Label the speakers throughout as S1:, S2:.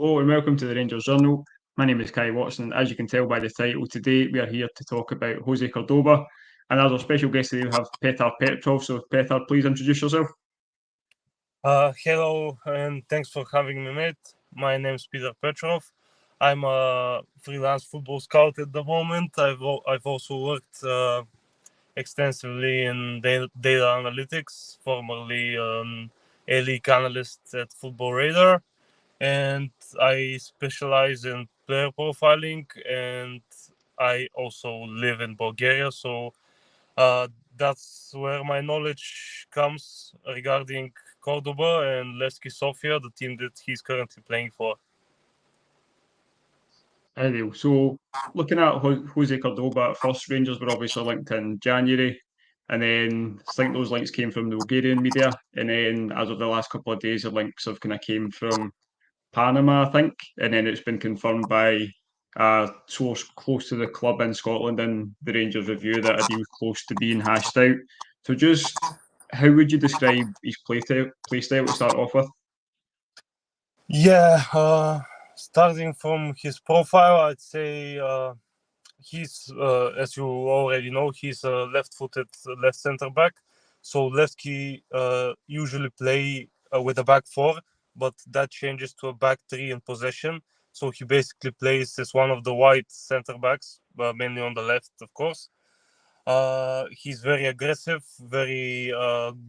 S1: Hello and welcome to the Rangers Journal. My name is Kai Watson, and as you can tell by the title, today we are here to talk about José Córdoba. And as our special guest today, we have Petar Petrov. So, Petar, please introduce yourself.
S2: Hello, and thanks for having me, mate. My name's Petar Petrov. I'm a freelance football scout at the moment. I've also worked extensively in data analytics, formerly A-League analyst at Football Radar, and I specialize in player profiling, and I also live in Bulgaria, so that's where my knowledge comes regarding Cordoba and Levski Sofia, the team that he's currently playing for.
S1: Ideal. So, looking at José Córdoba, at first Rangers were obviously linked in January, and then I think those links came from the Bulgarian media, and then as of the last couple of days, the links have kind of came from Panama, I think, and then it's been confirmed by a source close to the club in Scotland in the Rangers review that a deal's close to being hashed out. So, just how would you describe his play style to start off with?
S2: Yeah, starting from his profile, I'd say he's, as you already know, he's a left-footed left centre back. So Levski usually play with a back four, but that changes to a back three in possession. So he basically plays as one of the wide centre backs, mainly on the left, of course. He's very aggressive, very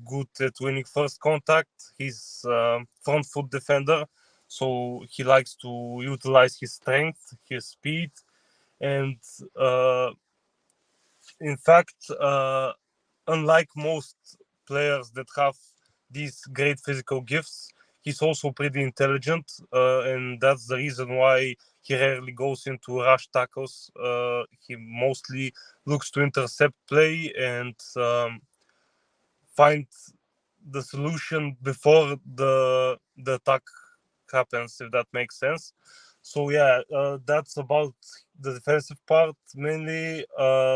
S2: good at winning first contact. He's front foot defender, so he likes to utilize his strength, his speed, and in fact, unlike most players that have these great physical gifts, he's also pretty intelligent, and that's the reason why he rarely goes into rush tackles. He mostly looks to intercept play and find the solution before the attack happens, if that makes sense. So yeah, that's about the defensive part. Mainly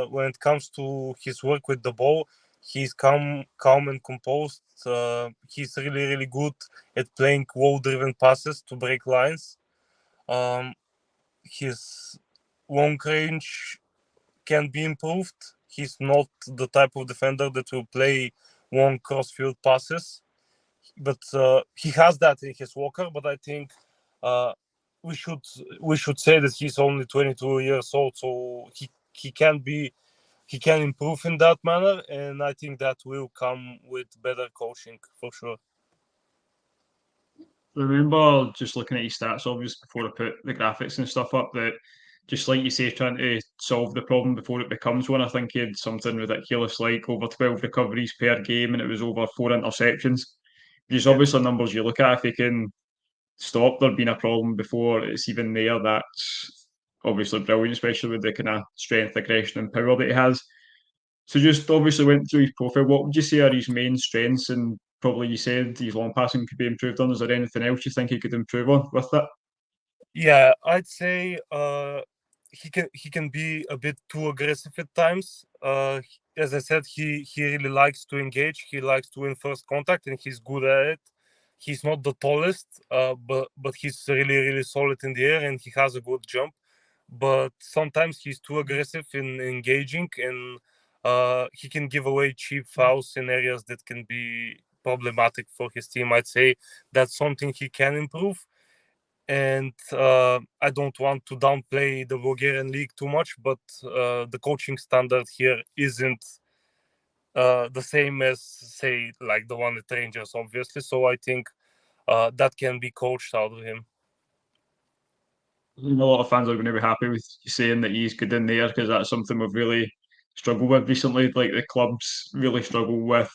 S2: when it comes to his work with the ball, he's calm and composed. He's really good at playing wall-driven passes to break lines. His long range can be improved. He's not the type of defender that will play long cross-field passes, but he has that in his Walker. But I think we should say that he's only 22 years old, so he can improve in that manner, and I think that will come with better coaching for sure.
S1: Remember just looking at his stats, obviously, before I put the graphics and stuff up, that just like you say, trying to solve the problem before it becomes one. I think he had something ridiculous like over 12 recoveries per game, and it was over 4 interceptions. These obviously numbers you look at, if he can stop there being a problem before it's even there, that's obviously brilliant, especially with the kind of strength, aggression, and power that he has. So just obviously went through his profile. What would you say are his main strengths? And probably you said his long passing could be improved on. Is there anything else you think he could improve on with that?
S2: Yeah, I'd say he can be a bit too aggressive at times. As I said, he really likes to engage. He likes to win first contact, and he's good at it. He's not the tallest, but he's really solid in the air, and he has a good jump. But sometimes he's too aggressive in engaging, and he can give away cheap fouls in areas that can be problematic for his team. I'd say that's something he can improve. And I don't want to downplay the Bulgarian league too much, but the coaching standard here isn't the same as, say, like the one at Rangers, obviously. So I think that can be coached out of him.
S1: I think a lot of fans are going to be happy with you saying that he's good in there because that's something we've really struggled with recently. Like the clubs really struggle with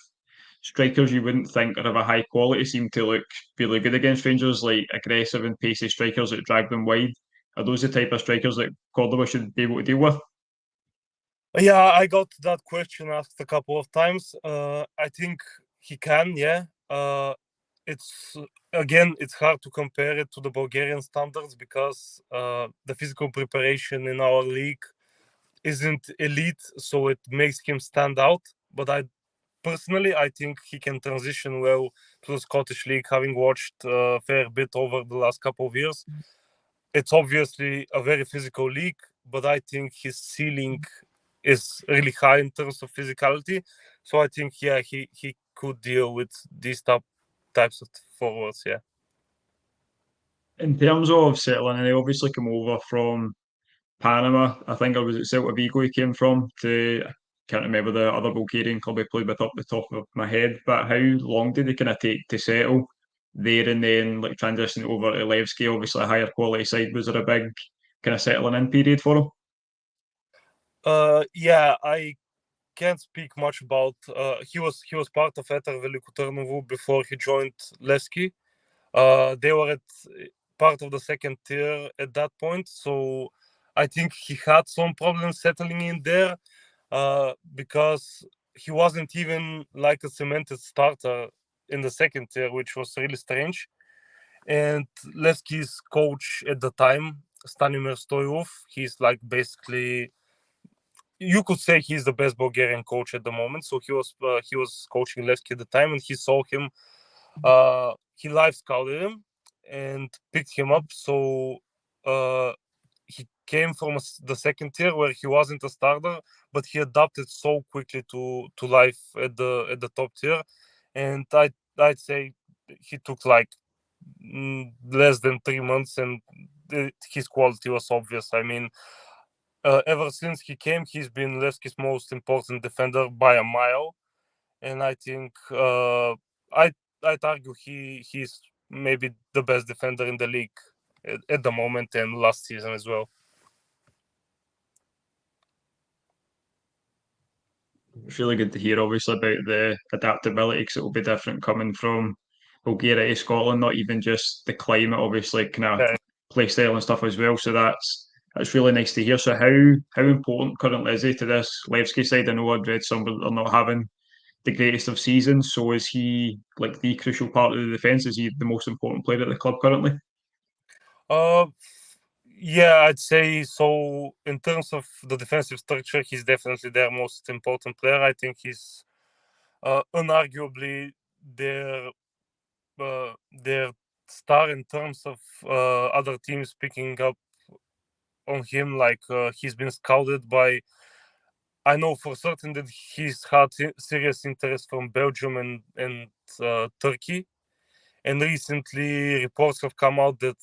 S1: strikers you wouldn't think are of a high quality seem to look really good against Rangers, like aggressive and pacey strikers that drag them wide. Are those the type of strikers that Córdoba should be able to deal with?
S2: Yeah, I got that question asked a couple of times. I think he can, yeah. It's it's hard to compare it to the Bulgarian standards because the physical preparation in our league isn't elite, so it makes him stand out. But personally, I think he can transition well to the Scottish League, having watched a fair bit over the last couple of years. It's obviously a very physical league, but I think his ceiling is really high in terms of physicality. So I think, he could deal with these types of forwards, yeah.
S1: In terms of settling, and he obviously came over from Panama. I think it was at Celta Vigo he came from. To I can't remember the other Bulgarian club he played with up the top of my head. But how long did it kind of take to settle there and then like transition over to Levski? Obviously, a higher quality side. Was there a big kind of settling in period for him?
S2: Yeah, I can't speak much about. He was part of Eter Veliku Trnovu before he joined Levski. They were at part of the second tier at that point, so I think he had some problems settling in there because he wasn't even like a cemented starter in the second tier, which was really strange. And Levski's coach at the time, Stanimir Stoyov, he's like basically, you could say he's the best Bulgarian coach at the moment. So he was coaching Levski at the time, and he saw him. He live scouted him and picked him up. So he came from the second tier where he wasn't a starter, but he adapted so quickly to life at the top tier, and I'd say he took like less than 3 months, and his quality was obvious. I mean, ever since he came, he's been Levski's most important defender by a mile, and I think I'd argue he's maybe the best defender in the league at the moment and last season as well.
S1: It's really good to hear, obviously, about the adaptability because it will be different coming from Bulgaria to Scotland, not even just the climate, obviously, kind of
S2: Yeah.
S1: play style and stuff as well. So that's really nice to hear. So how important currently is he to this Levski side? I know I'd read somewhere they're not having the greatest of seasons. So is he like the crucial part of the defence? Is he the most important player at the club currently?
S2: Uh, yeah, I'd say so. In terms of the defensive structure, he's definitely their most important player. I think he's unarguably their their star in terms of other teams picking up on him. Like he's been scouted by. I know for certain that he's had serious interest from Belgium and Turkey. And recently, reports have come out that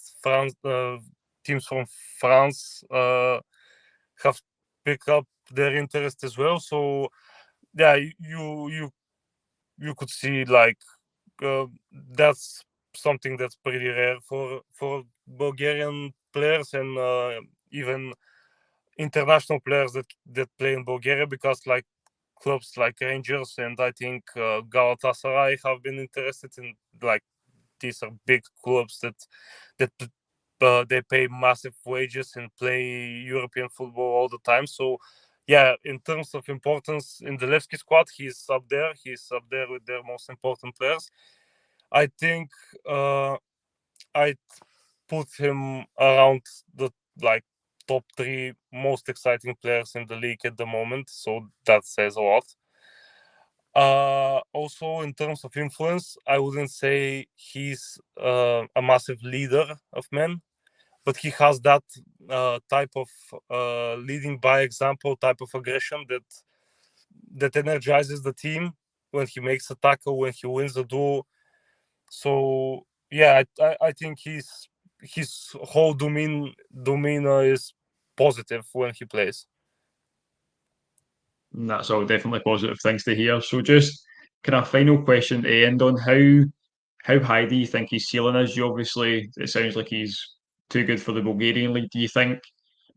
S2: teams from France have picked up their interest as well. So, yeah, you could see like that's something that's pretty rare for Bulgarian players and even international players that play in Bulgaria, because like clubs like Rangers and I think Galatasaray have been interested in, like, these are big clubs that they pay massive wages and play European football all the time. So yeah, in terms of importance in the Levski squad, he's up there. He's up there with their most important players. I think I'd put him around the like top three most exciting players in the league at the moment. So that says a lot. Also, in terms of influence, I wouldn't say he's a massive leader of men, but he has that type of leading by example type of aggression that energizes the team when he makes a tackle, when he wins the duel. So yeah, I think his whole demeanor is positive when he plays.
S1: And that's all definitely positive things to hear. So just kind of final question to end on how high do you think his ceiling is? You obviously it sounds like he's too good for the Bulgarian league. Do you think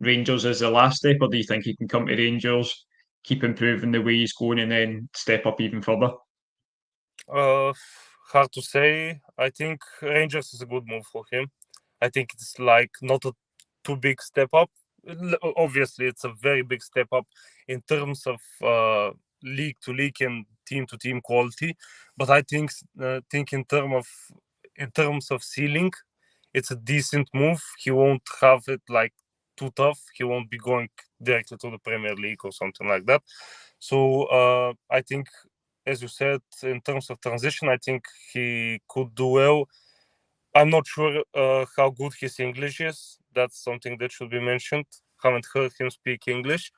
S1: Rangers is the last step, or do you think he can come to Rangers, keep improving the way he's going, and then step up even further?
S2: Uh, Hard to say. I think Rangers is a good move for him. I think it's like not a too big step up. Obviously, it's a very big step up in terms of league to league and team to team quality. But I think in terms of ceiling, it's a decent move. He won't have it like too tough. He won't be going directly to the Premier League or something like that. So I think as you said, in terms of transition, I think he could do well. I'm not sure how good his English is. That's something that should be mentioned. Haven't heard him speak English.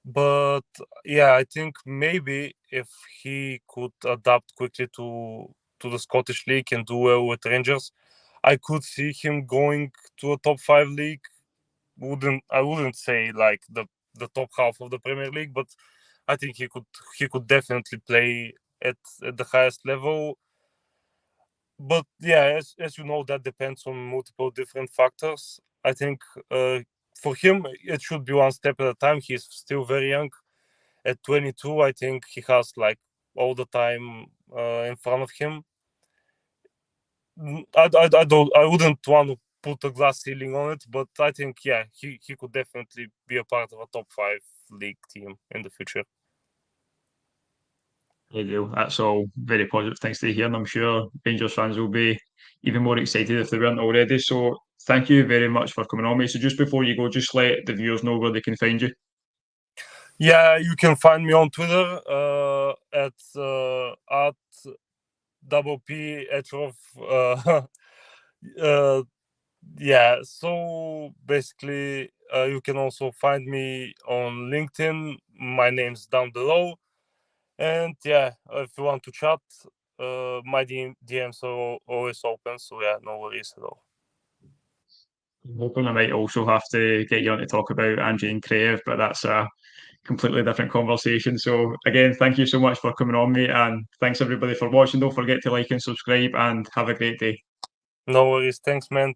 S2: But yeah, I think maybe if he could adapt quickly to the Scottish League and do well with Rangers, I could see him going to a top 5 league. I wouldn't say like the top half of the Premier League, but I think he could definitely play at the highest level. But yeah, as you know, that depends on multiple different factors. I think for him, it should be one step at a time. He's still very young. At 22, I think he has like all the time in front of him. I wouldn't want to put a glass ceiling on it, but I think he could definitely be a part of a top 5 league team in the future.
S1: There you go. That's all very positive things to hear, and I'm sure Rangers fans will be even more excited if they weren't already. So thank you very much for coming on, mate. So just before you go, just let the viewers know where they can find you.
S2: Yeah, you can find me on Twitter at P Petrov. Yeah, so basically, you can also find me on LinkedIn. My name's down below. And yeah, if you want to chat, my DMs are always open. So yeah, no worries at all.
S1: I'm hoping I might also have to get you on to talk about Andriy and Kraev, but that's a completely different conversation. So again, thank you so much for coming on, mate, and thanks everybody for watching. Don't forget to like and subscribe, and have a great day.
S2: No worries. Thanks, man.